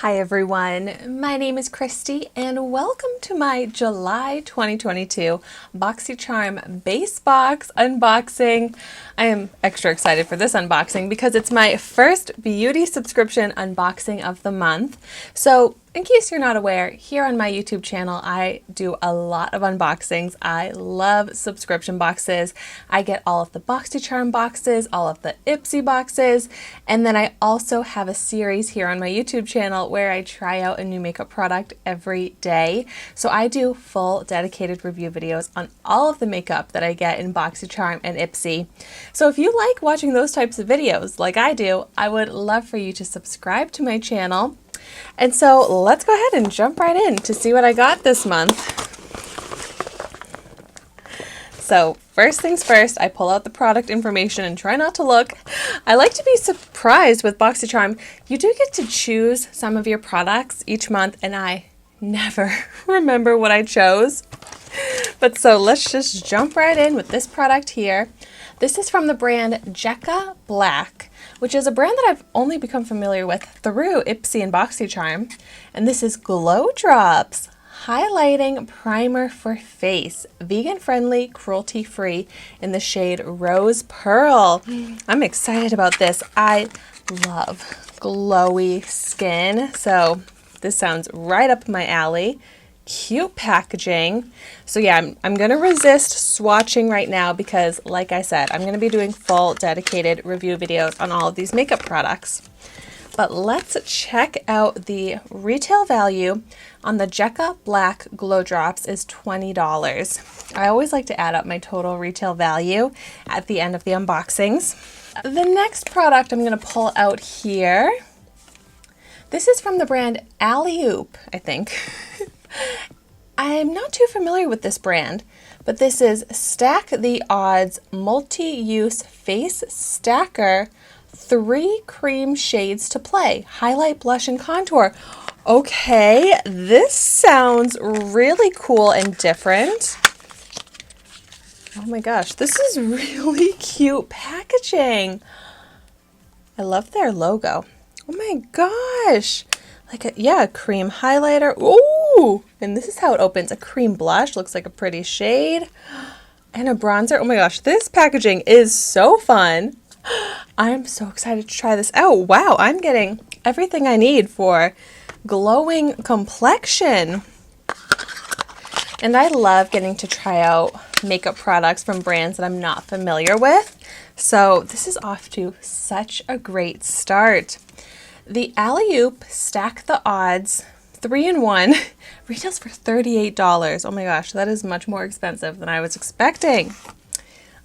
Hi everyone, my name is Christy and welcome to my July 2022 BOXYCHARM Base Box unboxing. I am extra excited for this unboxing because it's my first beauty subscription unboxing of the month. So in case you're not aware, here on my YouTube channel, I do a lot of unboxings. I love subscription boxes. I get all of the BOXYCHARM boxes, all of the Ipsy boxes, and then I also have a series here on my YouTube channel where I try out a new makeup product every day. So I do full dedicated review videos on all of the makeup that I get in BOXYCHARM and Ipsy. So if you like watching those types of videos like I do, I would love for you to subscribe to my channel. And so let's go ahead and jump right in to see what I got this month. So first things first, I pull out the product information and try not to look. I like to be surprised with BOXYCHARM. You do get to choose some of your products each month and I never remember what I chose. But so let's just jump right in with this product here. This is from the brand Jekka Black, which is a brand that I've only become familiar with through Ipsy and BOXYCHARM. And this is Glow Drops Highlighting Primer for Face, vegan-friendly, cruelty-free in the shade Rose Pearl. I'm excited about this. I love glowy skin, so this sounds right up my alley. Cute packaging. So yeah, I'm gonna resist swatching right now because like I said, I'm gonna be doing full dedicated review videos on all of these makeup products. But let's check out the retail value on the Jekka Black Glow Drops is $20. I always like to add up my total retail value at the end of the unboxings. The next product I'm gonna pull out here. This is from the brand Alley-Oop, I think. I'm not too familiar with this brand, but this is Stack the Odds Multi-Use Face Stacker, 3 cream shades to play, highlight, blush, and contour. Okay, this sounds really cool and different. Oh my gosh, this is really cute packaging. I love their logo. Oh my gosh. Like a cream highlighter. Ooh, and this is how it opens. A cream blush, looks like a pretty shade. And a bronzer. Oh my gosh, this packaging is so fun. I'm so excited to try this out. Wow, I'm getting everything I need for glowing complexion. And I love getting to try out makeup products from brands that I'm not familiar with. So this is off to such a great start. The Alley-Oop Stack the Odds 3-in-1 retails for $38. Oh my gosh, that is much more expensive than I was expecting.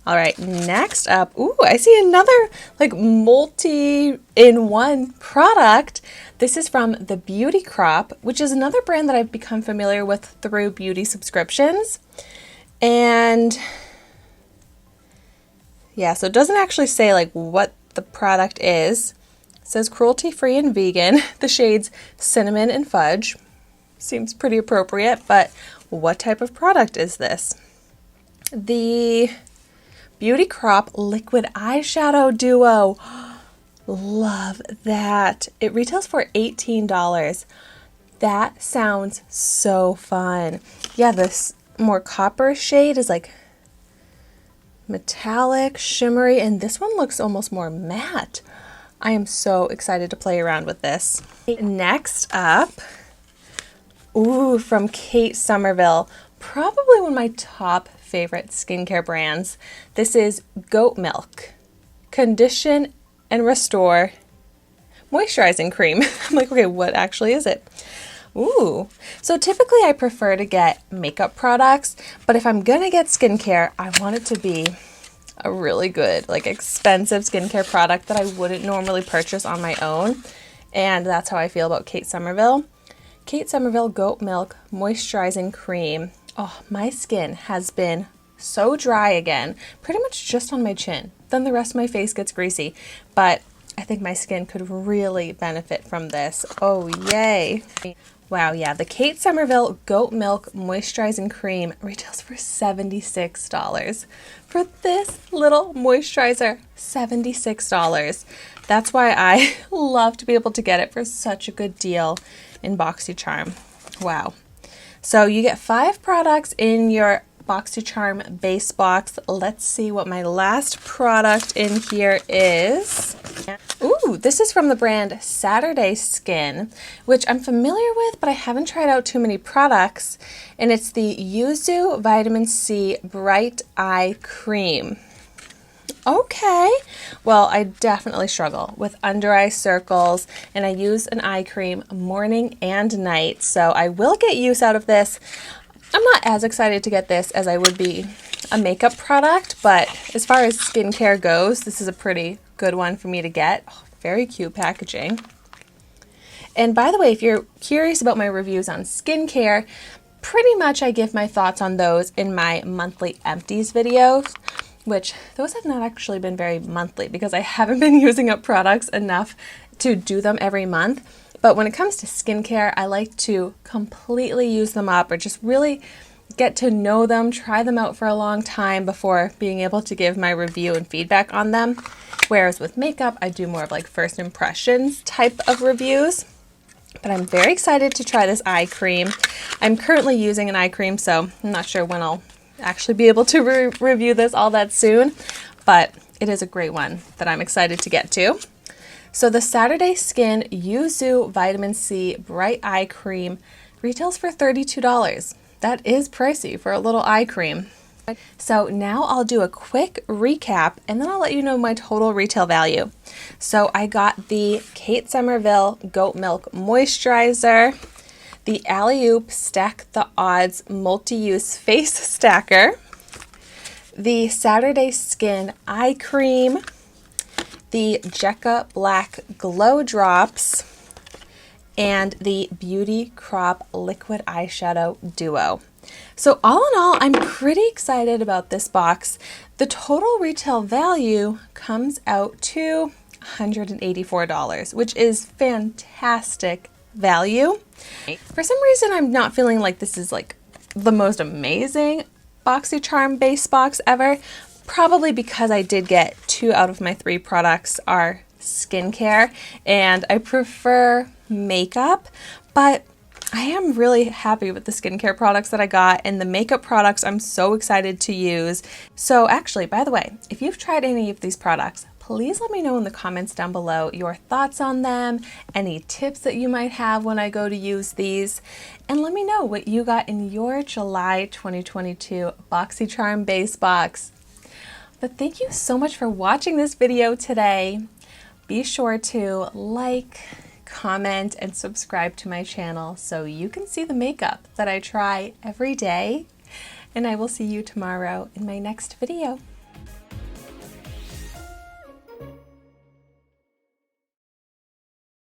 All right, next up, ooh, I see another like multi-in-one product. This is from the Beauty Crop, which is another brand that I've become familiar with through beauty subscriptions. And yeah, so it doesn't actually say like what the product is. It says cruelty-free and vegan. The shades Cinnamon and Fudge. Seems pretty appropriate, but what type of product is this? The Beauty Crop Liquid Eyeshadow Duo. Love that. It retails for $18. That sounds so fun. Yeah, this more copper shade is like metallic, shimmery, and this one looks almost more matte. I am so excited to play around with this. Next up, ooh, from Kate Somerville, probably one of my top favorite skincare brands. This is Goat Milk Condition and Restore Moisturizing Cream. I'm like, okay, what actually is it? Ooh, so typically I prefer to get makeup products, but if I'm gonna get skincare, I want it to be a really good, like expensive skincare product that I wouldn't normally purchase on my own. And that's how I feel about Kate Somerville. Kate Somerville Goat Milk Moisturizing Cream. Oh, my skin has been so dry again, pretty much just on my chin. Then the rest of my face gets greasy, but I think my skin could really benefit from this. Oh, yay. Wow, yeah, the Kate Somerville Goat Milk Moisturizing Cream retails for $76. For this little moisturizer, $76. That's why I love to be able to get it for such a good deal in BOXYCHARM. Wow. So you get 5 products in your BOXYCHARM base box. Let's see what my last product in here is. Ooh, this is from the brand Saturday Skin, which I'm familiar with, but I haven't tried out too many products. And it's the Yuzu Vitamin C Bright Eye Cream. Okay, well, I definitely struggle with under eye circles, and I use an eye cream morning and night, so I will get use out of this. I'm not as excited to get this as I would be a makeup product, but as far as skincare goes, this is a pretty good one for me to get. Oh, very cute packaging. And by the way, if you're curious about my reviews on skincare, pretty much I give my thoughts on those in my monthly empties videos, which those have not actually been very monthly because I haven't been using up products enough to do them every month. But when it comes to skincare, I like to completely use them up or just really get to know them, try them out for a long time before being able to give my review and feedback on them. Whereas with makeup, I do more of like first impressions type of reviews. But I'm very excited to try this eye cream. I'm currently using an eye cream, so I'm not sure when I'll actually be able to review this all that soon, but it is a great one that I'm excited to get to. So the Saturday Skin Yuzu Vitamin C Bright Eye Cream retails for $32. That is pricey for a little eye cream. So now I'll do a quick recap and then I'll let you know my total retail value. So I got the Kate Somerville Goat Milk Moisturizer, the Alley-Oop Stack the Odds Multi-Use Face Stacker, the Saturday Skin Eye Cream, the Jekka Black Glow Drops, and the Beauty Crop Liquid Eyeshadow Duo. So all in all, I'm pretty excited about this box. The total retail value comes out to $184, which is fantastic value. For some reason, I'm not feeling like this is like the most amazing BOXYCHARM base box ever. Probably because I did get 2 out of my 3 products are skincare, and I prefer makeup, but I am really happy with the skincare products that I got, and the makeup products I'm so excited to use. So actually, by the way, if you've tried any of these products, please let me know in the comments down below your thoughts on them, any tips that you might have when I go to use these, and let me know what you got in your July 2022 BOXYCHARM base box. But thank you so much for watching this video today. Be sure to like, comment, and subscribe to my channel so you can see the makeup that I try every day. And I will see you tomorrow in my next video.